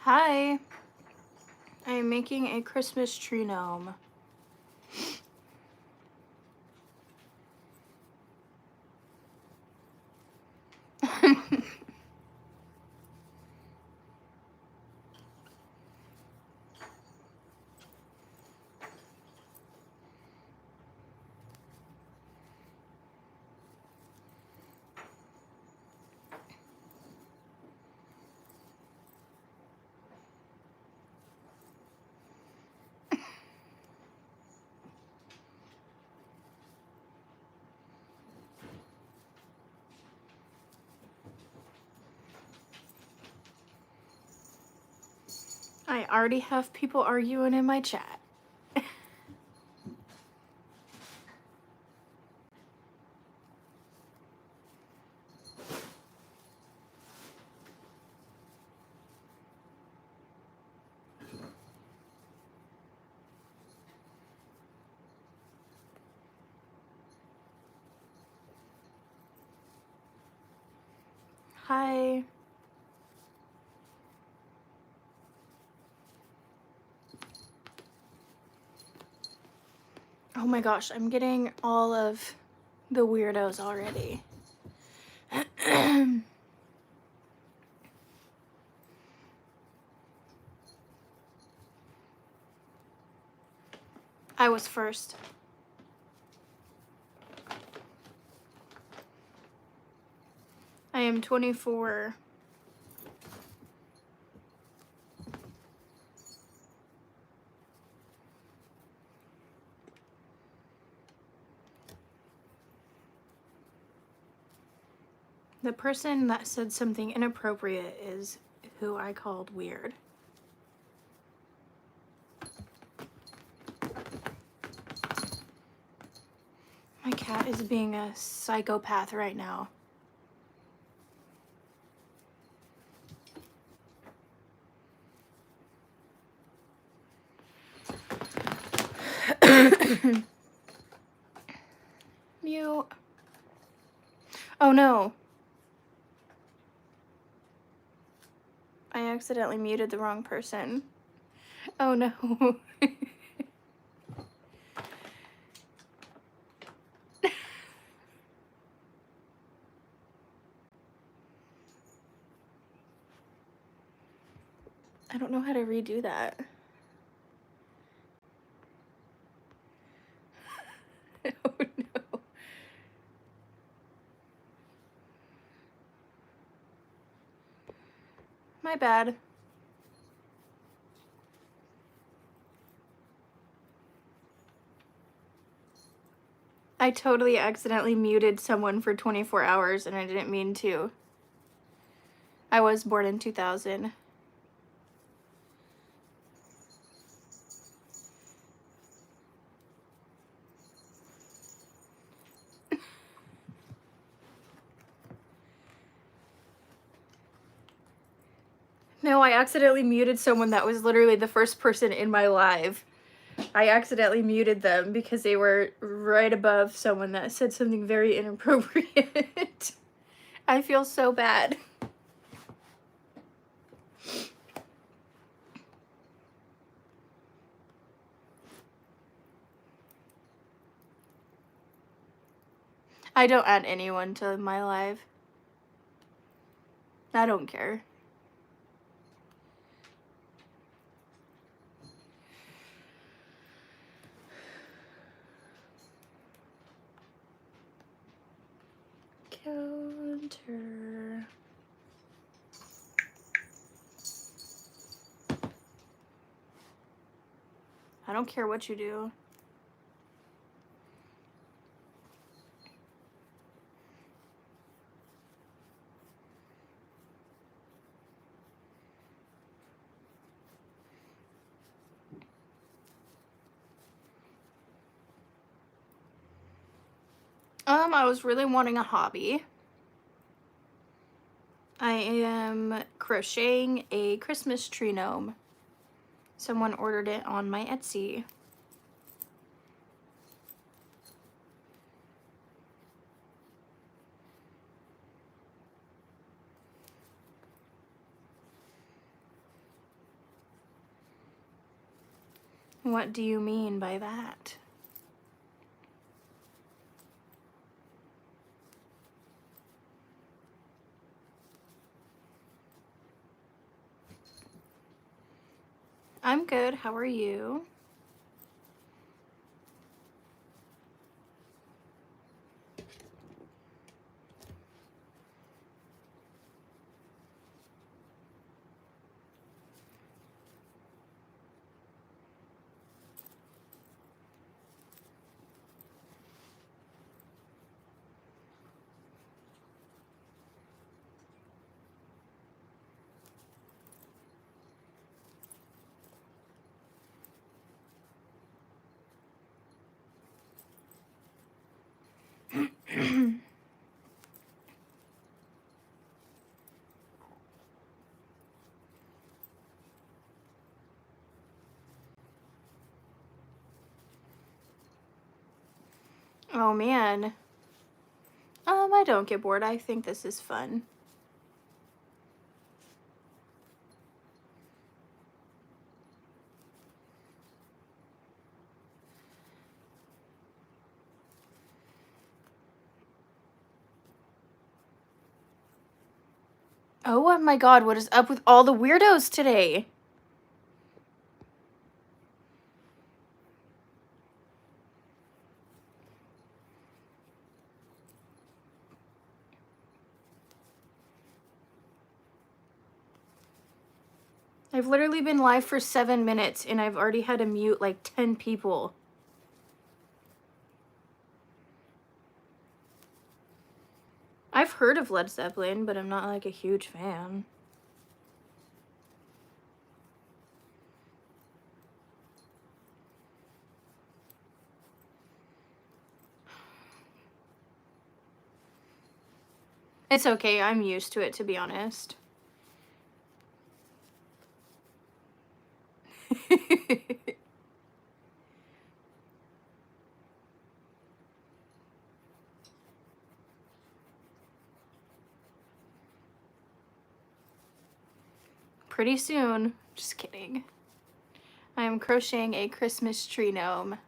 Hi, I am making a Christmas tree gnome. I already have people arguing in my chat. Hi. Oh my gosh, I'm getting all of the weirdos already. I was first. I am 24. The person that said something inappropriate is who I called weird. My cat is being a psychopath right now. Mute. Oh no. I accidentally muted the wrong person. Oh no. I don't know how to redo that. Oh no. My bad. I totally accidentally muted someone for 24 hours and I didn't mean to. I was born in 2000. No, I accidentally muted someone that was literally the first person in my live. I accidentally muted them because they were right above someone that said something very inappropriate. I feel so bad. I don't add anyone to my live. I don't care. Counter. I don't care what you do. I was really wanting a hobby. I am crocheting a Christmas tree gnome. Someone ordered it on my Etsy. What do you mean by that? I'm good. How are you? Oh man. I don't get bored. I think this is fun. Oh my god, what is up with all the weirdos today? I've literally been live for 7 minutes and I've already had to mute like 10 people. I've heard of Led Zeppelin, but I'm not like a huge fan. It's okay, I'm used to it, to be honest. Pretty soon. Just kidding. I am crocheting a Christmas tree gnome.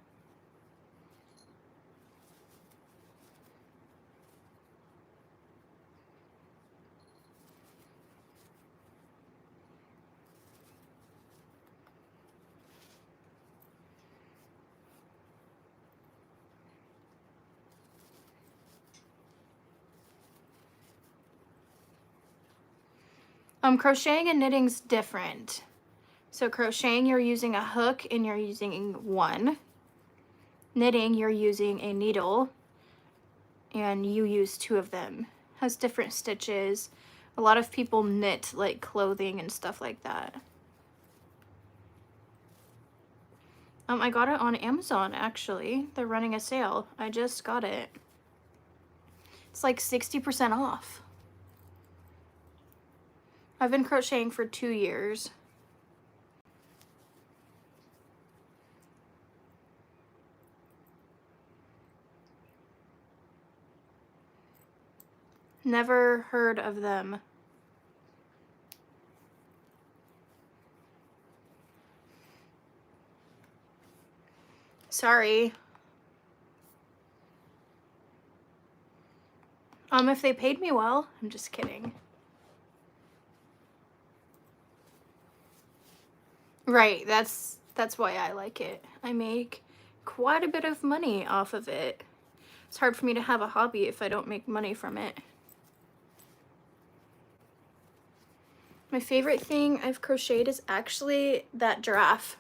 Crocheting and knitting's different. So crocheting, you're using a hook and you're using one. Knitting, you're using a needle and you use 2 of them. Has different stitches. A lot of people knit like clothing and stuff like that. I got it on Amazon actually. They're running a sale. I just got it. It's like 60% off. I've been crocheting for 2 years. Never heard of them. Sorry. If they paid me well. I'm just kidding. Right, that's why I like it. I make quite a bit of money off of it. It's hard for me to have a hobby if I don't make money from it. My favorite thing I've crocheted is actually that giraffe.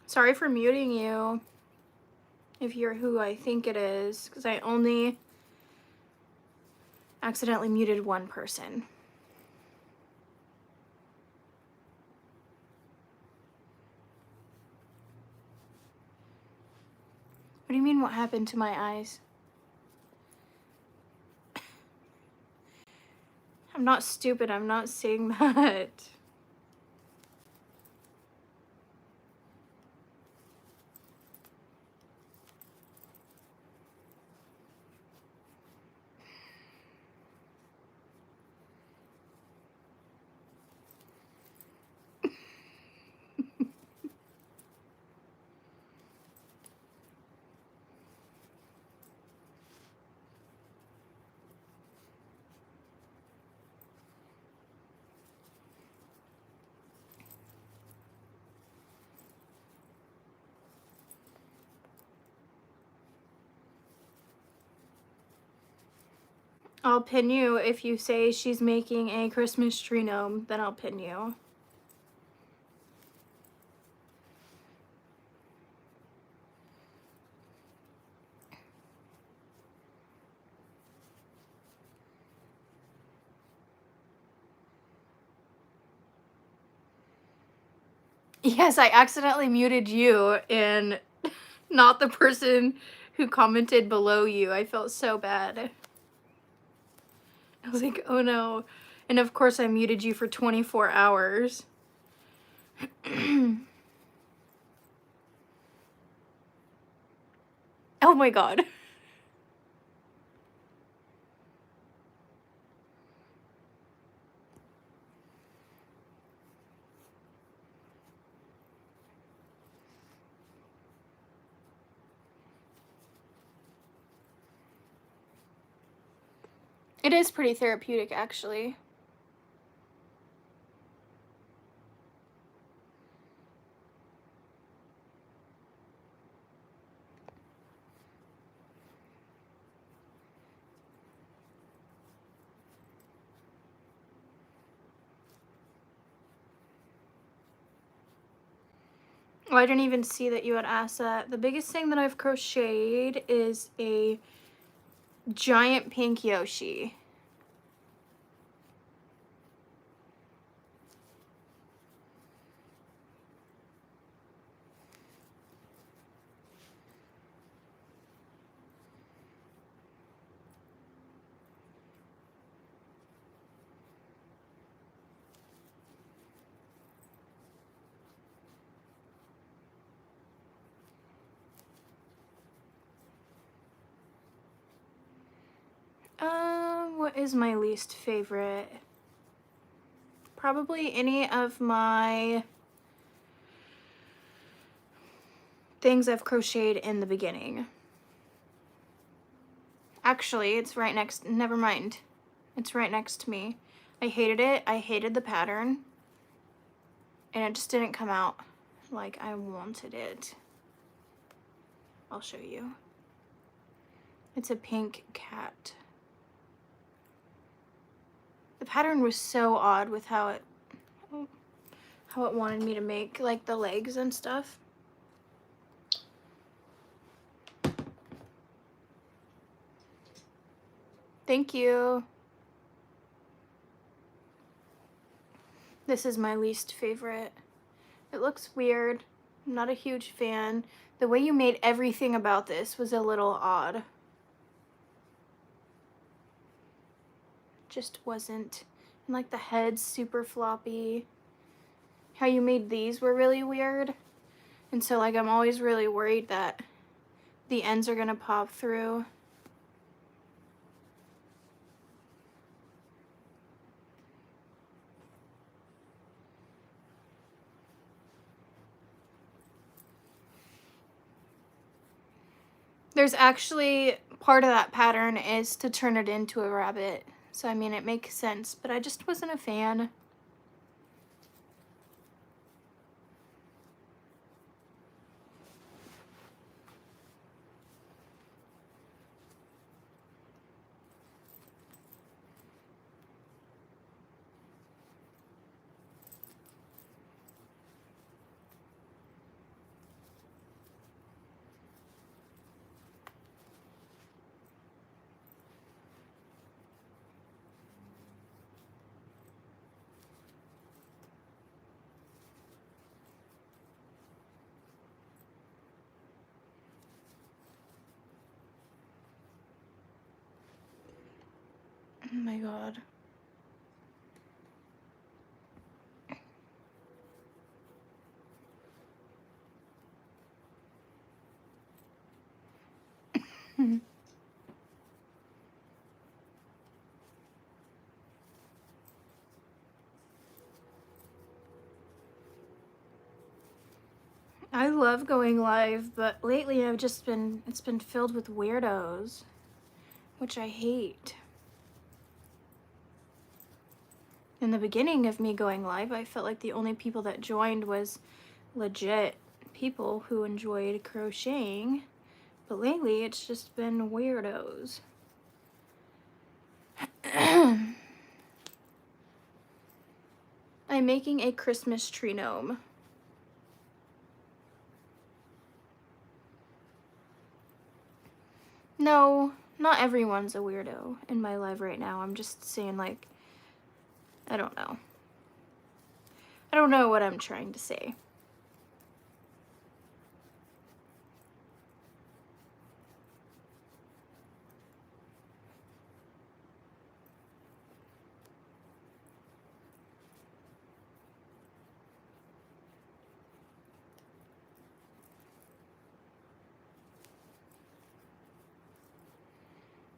Sorry for muting you, if you're who I think it is, because I only accidentally muted one person. What do you mean what happened to my eyes? I'm not stupid, I'm not saying that. I'll pin you if you say she's making a Christmas tree gnome, then I'll pin you. Yes, I accidentally muted you and not the person who commented below you. I felt so bad. I was like, oh no. And of course I muted you for 24 hours. Oh my god. It is pretty therapeutic, actually. Oh, I didn't even see that you had asked that. The biggest thing that I've crocheted is a giant pink Yoshi. What is my least favorite? Probably any of my things I've crocheted in the beginning. Actually, it's right next, never mind. It's right next to me. I hated it, I hated the pattern, and it just didn't come out like I wanted it. I'll show you. It's a pink cat. The pattern was so odd with how it wanted me to make like the legs and stuff. Thank you. This is my least favorite. It looks weird. I'm not a huge fan. The way you made everything about this was a little odd. Just wasn't. And like the head's super floppy. How you made these were really weird. And so like I'm always really worried that the ends are gonna pop through. There's actually part of that pattern is to turn it into a rabbit. So I mean it makes sense, but I just wasn't a fan. Oh my god. I love going live, but lately it's been filled with weirdos, which I hate. In the beginning of me going live, I felt like the only people that joined was legit people who enjoyed crocheting, but lately it's just been weirdos. I'm making a Christmas tree gnome. No, not everyone's a weirdo in my live right now. I'm just saying, like, I don't know. I don't know what I'm trying to say.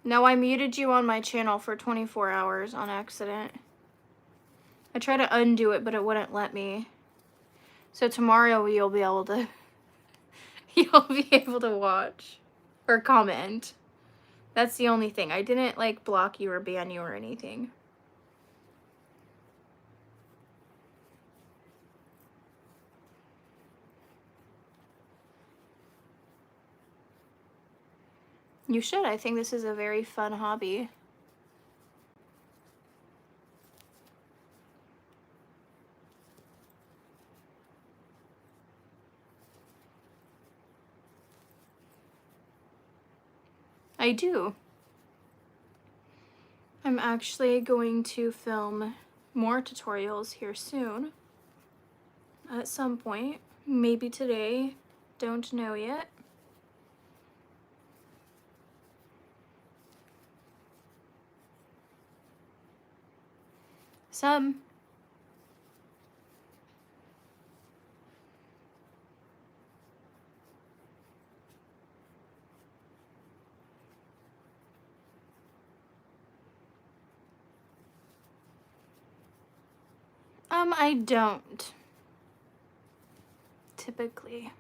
No, I muted you on my channel for 24 hours on accident. I tried to undo it, but it wouldn't let me. So tomorrow you'll be able to watch or comment. That's the only thing. I didn't like block you or ban you or anything. You should. I think this is a very fun hobby. I do. I'm actually going to film more tutorials here soon. At some point. Maybe today. Don't know yet. Some. I don't. Typically.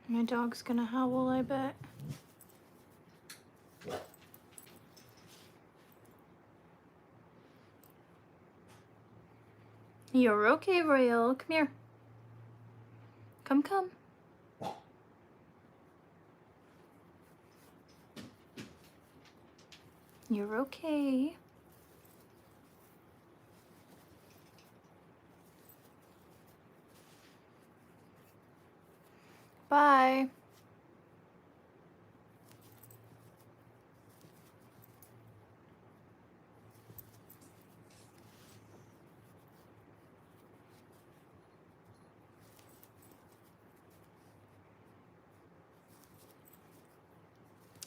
My dog's gonna howl, I bet. You're okay, Royal. Come here. Come. You're okay. Bye.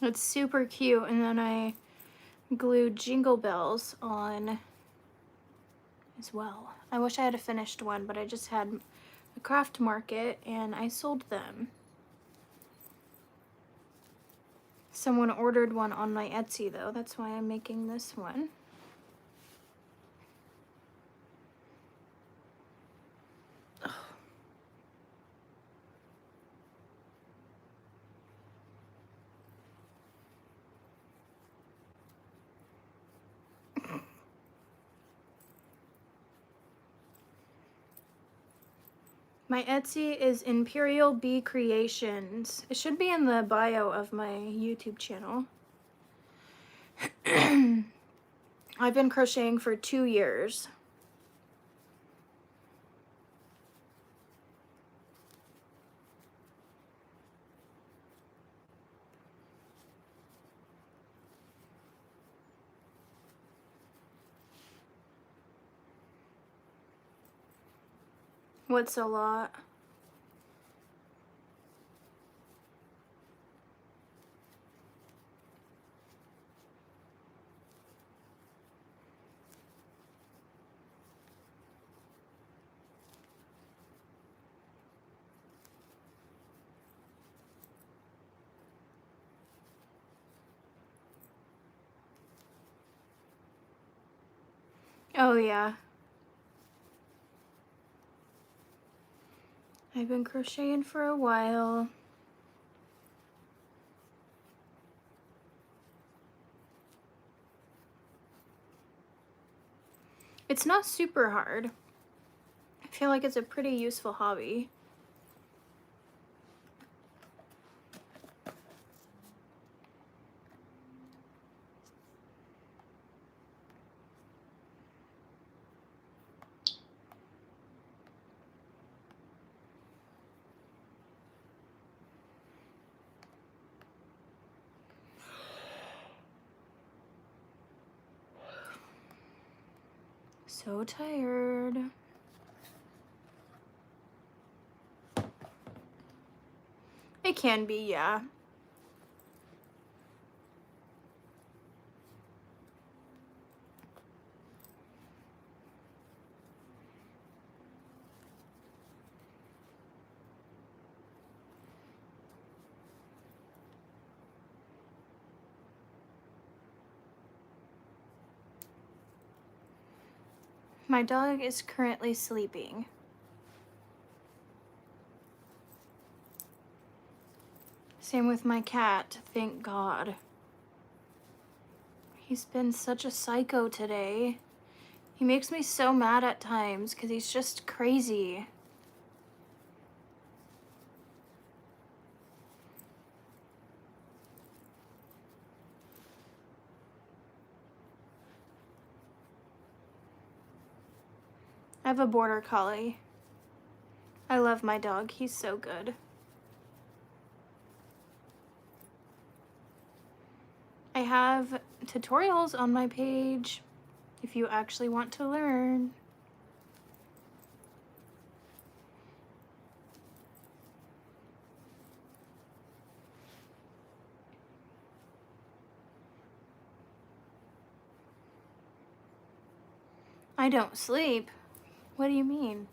It's super cute, and then I glued jingle bells on as well. I wish I had a finished one, but I just had a craft market and I sold them. Someone ordered one on my Etsy though, that's why I'm making this one. My Etsy is Imperial Bee Creations. It should be in the bio of my YouTube channel. I've been crocheting for 2 years. What's a lot? Oh yeah. I've been crocheting for a while. It's not super hard. I feel like it's a pretty useful hobby. So tired. It can be, yeah. My dog is currently sleeping. Same with my cat, thank God. He's been such a psycho today. He makes me so mad at times because he's just crazy. I have a border collie. I love my dog, he's so good. I have tutorials on my page if you actually want to learn. I don't sleep. What do you mean?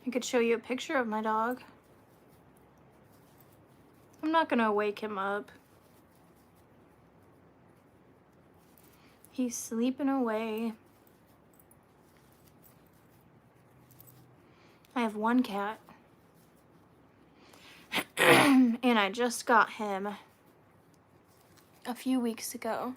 I could show you a picture of my dog. I'm not gonna wake him up. He's sleeping away. I have one cat. And I just got him a few weeks ago.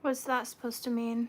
What's that supposed to mean?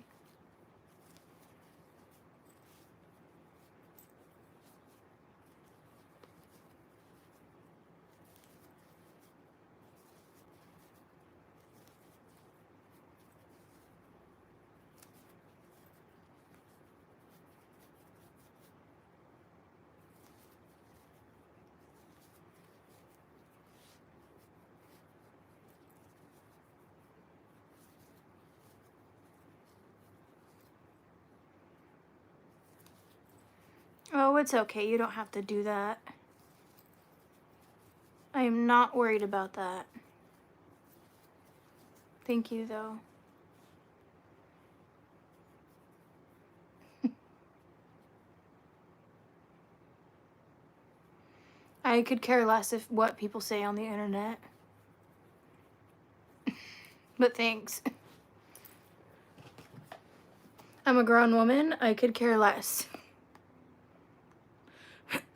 Oh, it's okay. You don't have to do that. I am not worried about that. Thank you, though. I could care less if what people say on the internet. But thanks. I'm a grown woman. I could care less.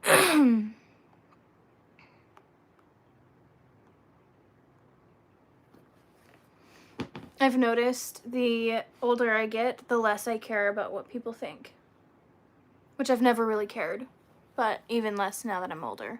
I've noticed the older I get, the less I care about what people think. Which I've never really cared, but even less now that I'm older.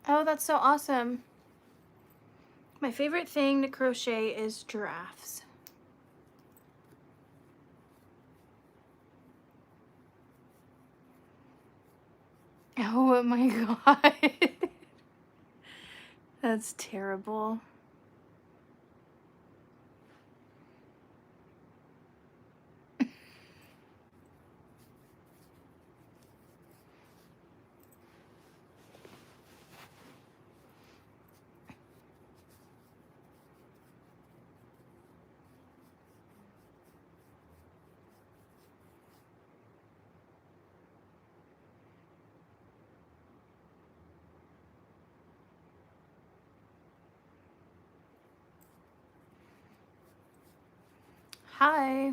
Oh, that's so awesome. My favorite thing to crochet is giraffes. Oh my god. That's terrible. Hi.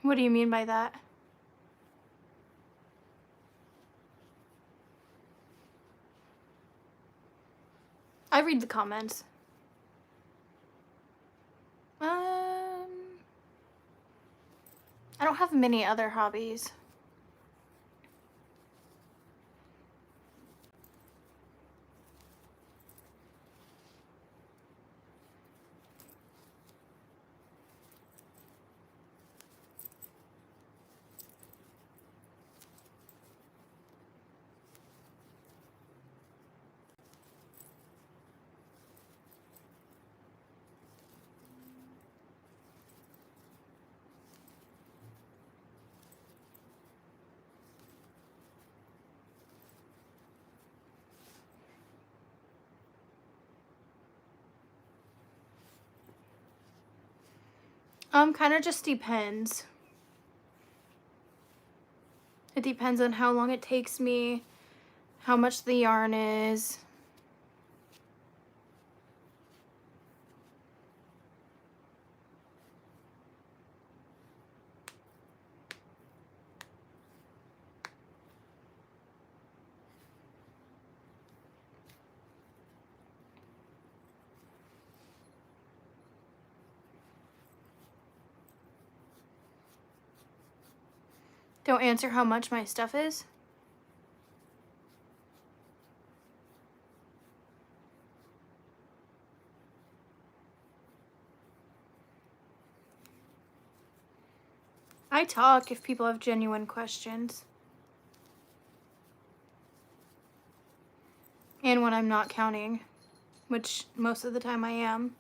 What do you mean by that? I read the comments. I don't have many other hobbies. Kind of just depends. It depends on how long it takes me, how much the yarn is. Don't answer how much my stuff is. I talk if people have genuine questions. And when I'm not counting, which most of the time I am.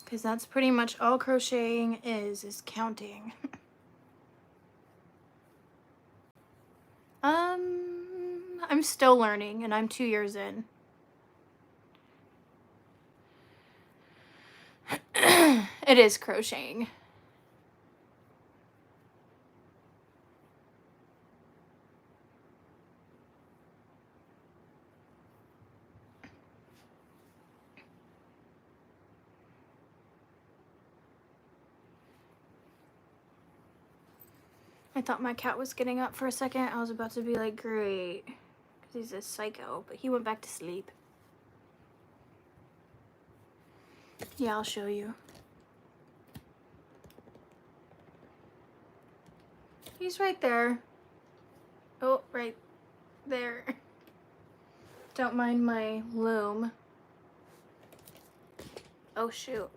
Because that's pretty much all crocheting is counting. I'm still learning, and I'm 2 years in. It is crocheting. I thought my cat was getting up for a second. I was about to be like, great, because he's a psycho, but he went back to sleep. Yeah, I'll show you. He's right there. Oh, right there. Don't mind my loom. Oh, shoot.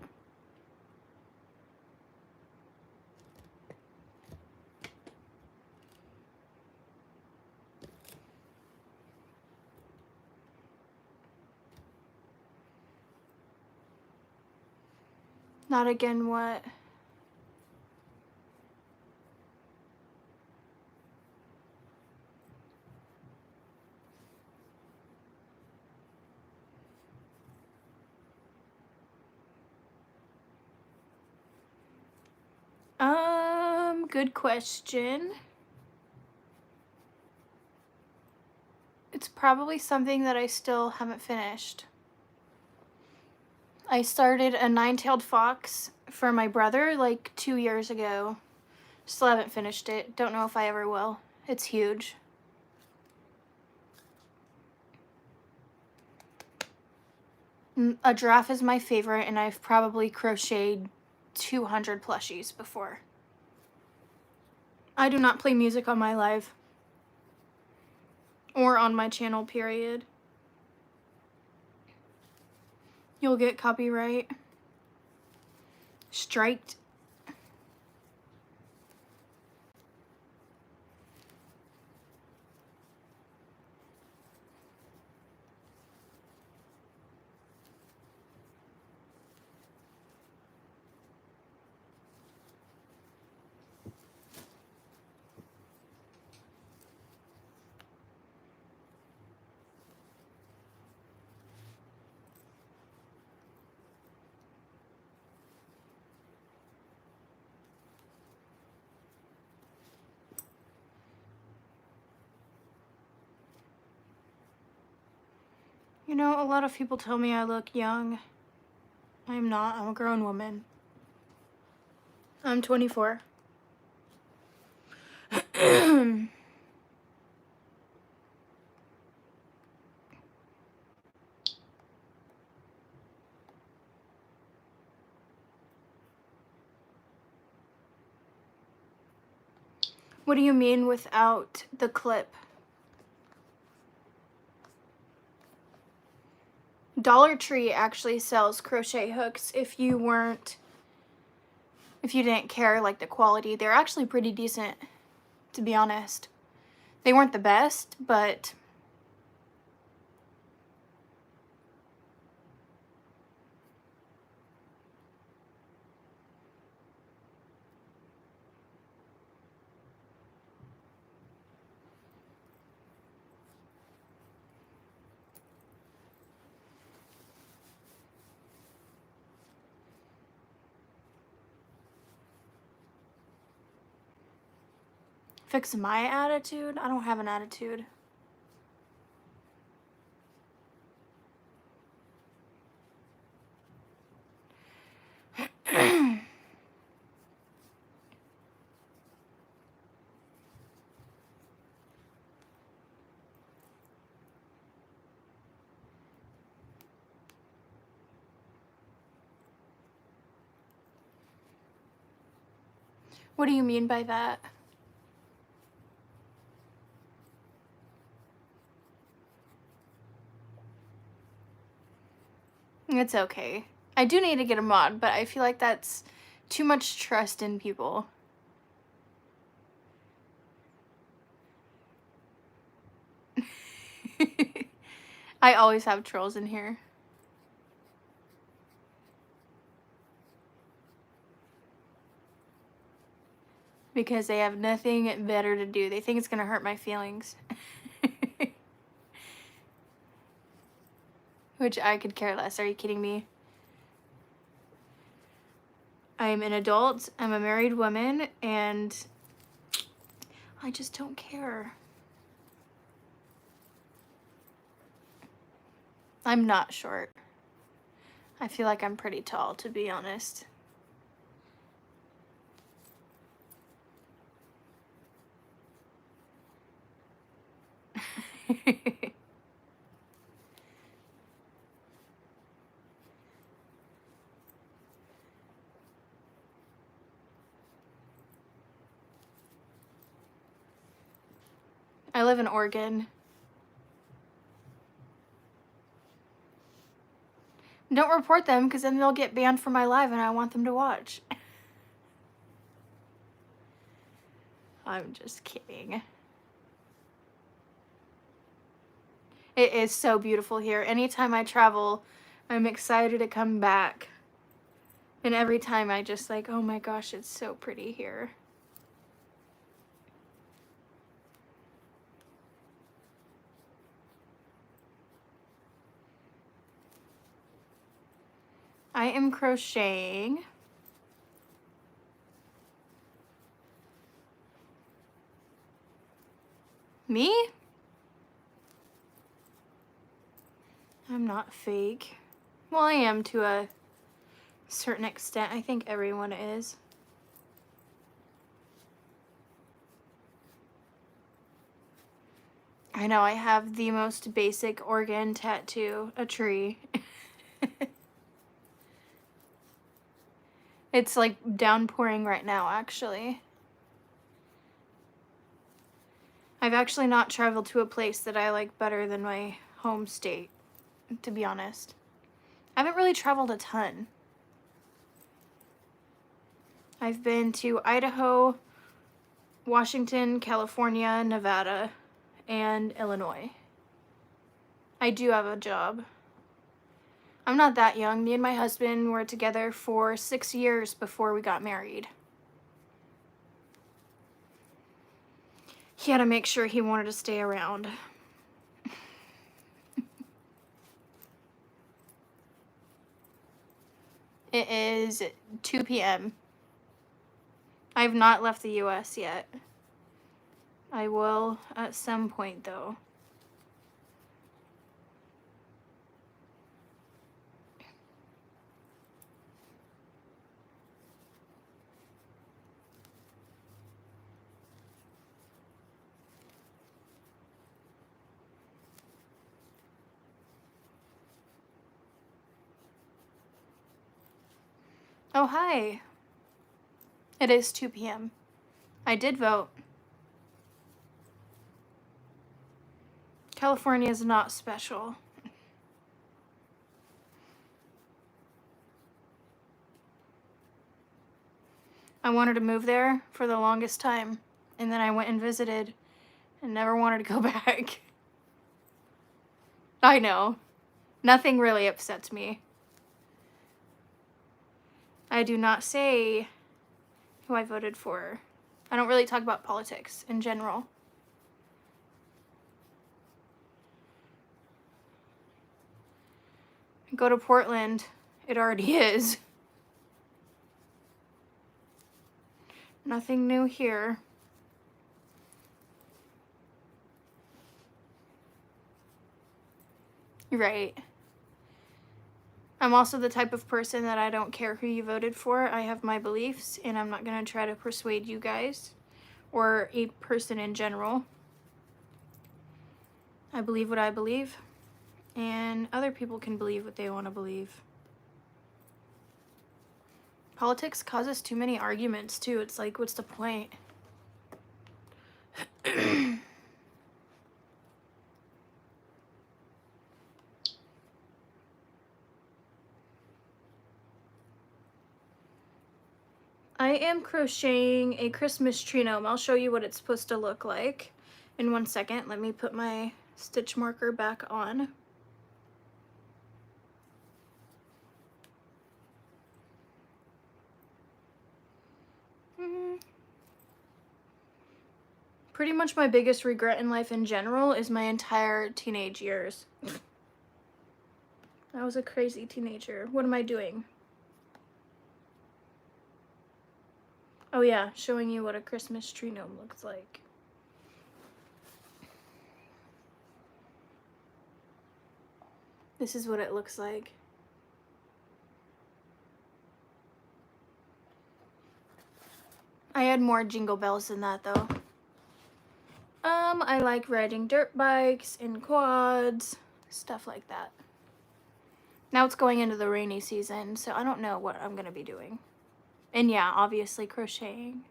Not again, what? Good question. It's probably something that I still haven't finished. I started a 9-tailed fox for my brother like 2 years ago. Still haven't finished it. Don't know if I ever will. It's huge. A giraffe is my favorite, and I've probably crocheted 200 plushies before. I do not play music on my live. Or on my channel, period. You'll get copyright striked. You know, a lot of people tell me I look young. I'm not. I'm a grown woman. I'm 24. What do you mean without the clip? Dollar Tree actually sells crochet hooks if you didn't care like the quality. They're actually pretty decent, to be honest. They weren't the best, but fix my attitude? I don't have an attitude. What do you mean by that? It's okay. I do need to get a mod, but I feel like that's too much trust in people. I always have trolls in here. Because they have nothing better to do. They think it's gonna hurt my feelings. which I could care less. Are you kidding me? I'm an adult, I'm a married woman, and I just don't care. I'm not short. I feel like I'm pretty tall, to be honest. I live in Oregon. Don't report them, because then they'll get banned from my live and I want them to watch. I'm just kidding. It is so beautiful here. Anytime I travel, I'm excited to come back. And every time I just like, oh my gosh, it's so pretty here. I am crocheting. Me? I'm not fake. Well, I am to a certain extent. I think everyone is. I know, I have the most basic Oregon tattoo, a tree. It's like downpouring right now, actually. I've actually not traveled to a place that I like better than my home state, to be honest. I haven't really traveled a ton. I've been to Idaho, Washington, California, Nevada, and Illinois. I do have a job. I'm not that young. Me and my husband were together for 6 years before we got married. He had to make sure he wanted to stay around. It is 2 p.m. I have not left the US yet. I will at some point, though. Oh, hi. It is 2 p.m. I did vote. California is not special. I wanted to move there for the longest time, and then I went and visited and never wanted to go back. I know. Nothing really upsets me. I do not say who I voted for. I don't really talk about politics in general. Go to Portland. It already is. Nothing new here. Right. I'm also the type of person that I don't care who you voted for. I have my beliefs, and I'm not going to try to persuade you guys or a person in general. I believe what I believe, and other people can believe what they want to believe. Politics causes too many arguments, too. It's like, what's the point? I am crocheting a Christmas tree gnome. I'll show you what it's supposed to look like in 1 second. Let me put my stitch marker back on. Pretty much my biggest regret in life in general is my entire teenage years. I was a crazy teenager. What am I doing? Oh yeah, showing you what a Christmas tree gnome looks like. This is what it looks like. I had more jingle bells than that though. I like riding dirt bikes and quads, stuff like that. Now it's going into the rainy season, so I don't know what I'm gonna be doing. And yeah, obviously crocheting.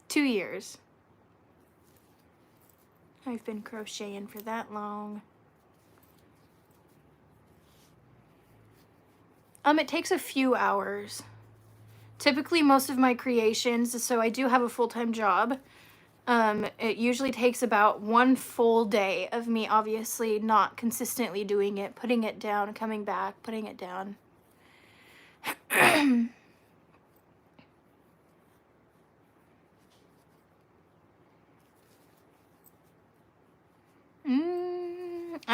Two years. I've been crocheting for that long. It takes a few hours. Typically most of my creations, so I do have a full-time job. It usually takes about 1 full day of me obviously not consistently doing it, putting it down, coming back, putting it down. I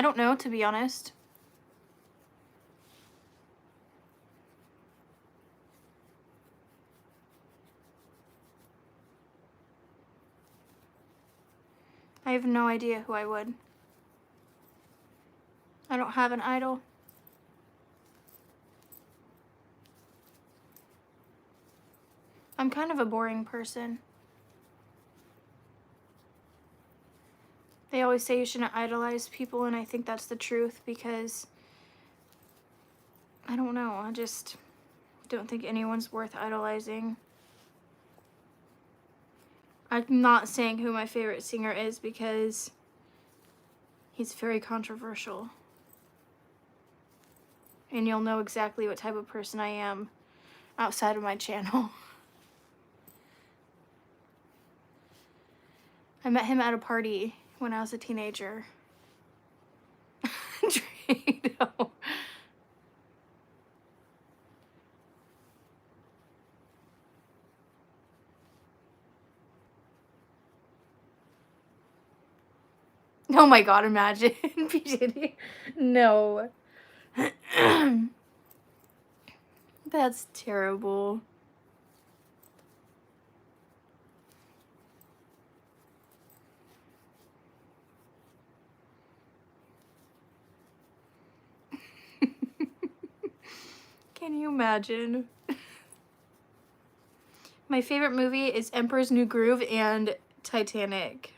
don't know, to be honest. I have no idea who I would. I don't have an idol. I'm kind of a boring person. They always say you shouldn't idolize people, and I think that's the truth because I don't know, I just don't think anyone's worth idolizing. I'm not saying who my favorite singer is because he's very controversial. And you'll know exactly what type of person I am outside of my channel. I met him at a party when I was a teenager. Trado. Oh my god, imagine. PJD. No. That's terrible. Can you imagine? My favorite movie is Emperor's New Groove and Titanic.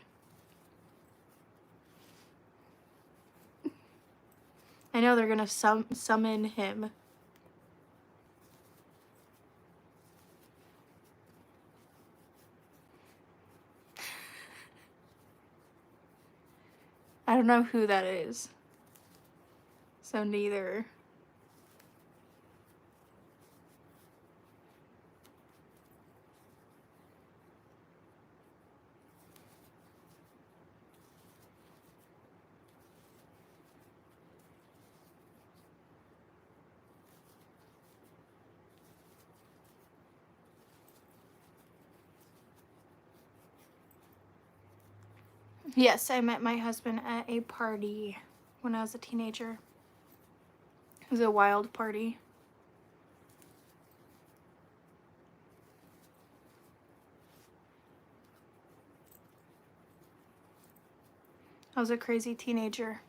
I know they're gonna summon him. I don't know who that is. So neither. Yes, I met my husband at a party when I was a teenager. It was a wild party. I was a crazy teenager.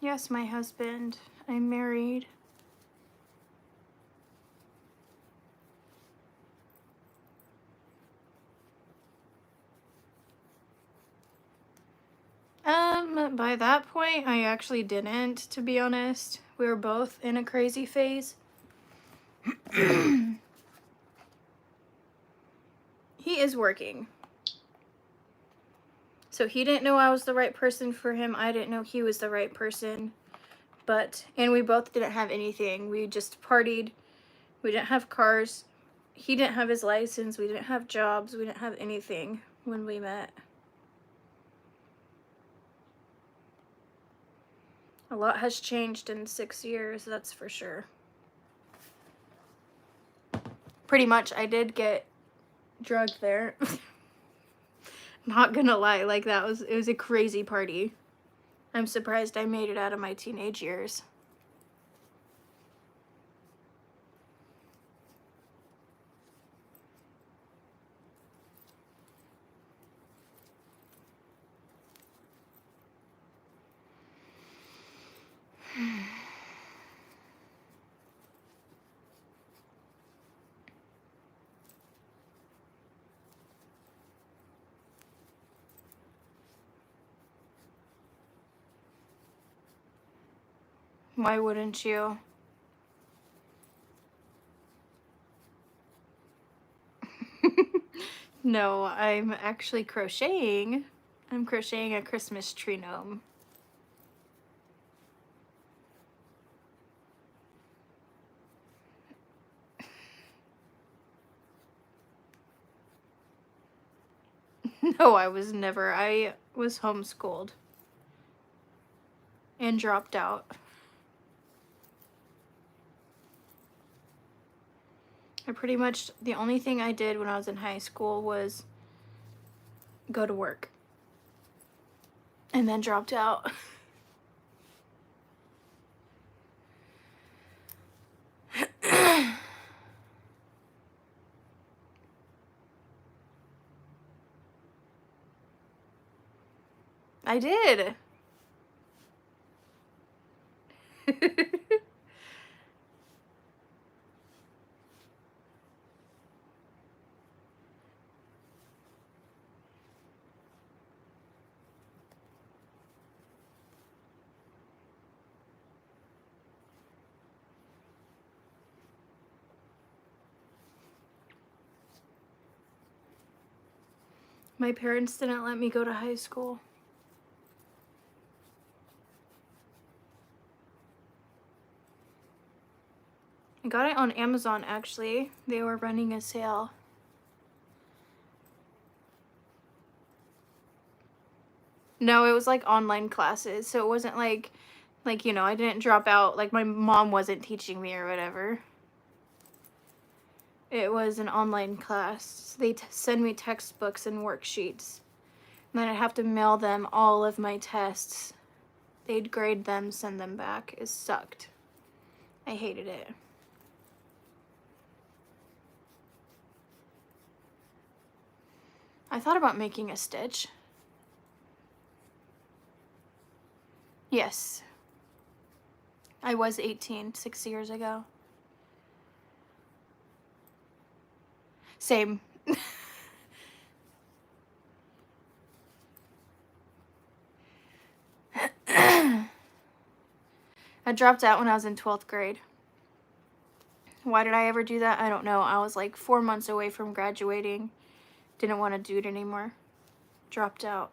Yes, my husband. I'm married. By that point, I actually didn't, to be honest. We were both in a crazy phase. He is working. So he didn't know I was the right person for him. I didn't know he was the right person. And we both didn't have anything. We just partied. We didn't have cars. He didn't have his license. We didn't have jobs. We didn't have anything when we met. A lot has changed in 6 years, that's for sure. Pretty much, I did get drugged there. Not gonna lie, like it was a crazy party. I'm surprised I made it out of my teenage years. Why wouldn't you? No, I'm actually crocheting. I'm crocheting a Christmas tree gnome. No, I was never. I was homeschooled and dropped out. Pretty much the only thing I did when I was in high school was go to work and then dropped out. I did. My parents didn't let me go to high school. I got it on Amazon, actually. They were running a sale. No, it was like online classes, so it wasn't like, you know, I didn't drop out, like my mom wasn't teaching me or whatever. It was an online class. They send me textbooks and worksheets. And then I'd have to mail them all of my tests. They'd grade them, send them back. It sucked. I hated it. I thought about making a stitch. Yes. I was 18 6 years ago. Same. I dropped out when I was in 12th grade. Why did I ever do that? I don't know. I was like 4 months away from graduating. Didn't want to do it anymore. Dropped out.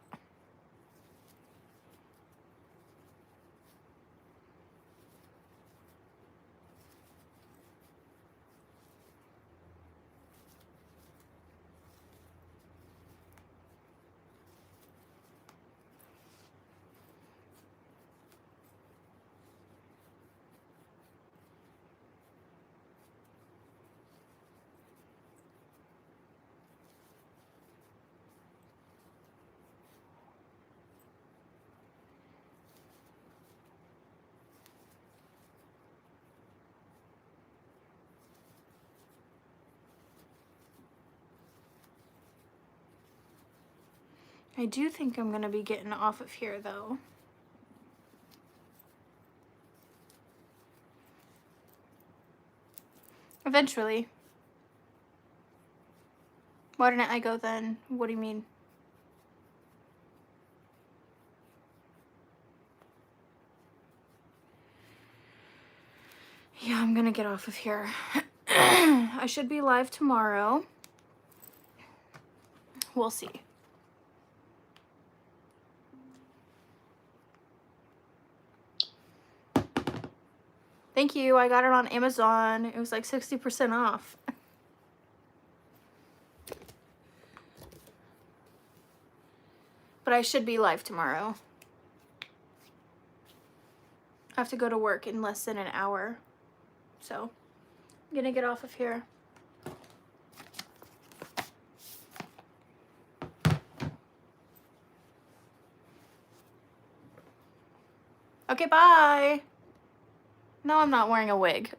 I do think I'm going to be getting off of here, though. Eventually. Why didn't I go then? What do you mean? Yeah, I'm going to get off of here. I should be live tomorrow. We'll see. Thank you. I got it on Amazon. It was like 60% off. But I should be live tomorrow. have to go to work in less than an hour. So I'm gonna get off of here. Okay, bye. No, I'm not wearing a wig.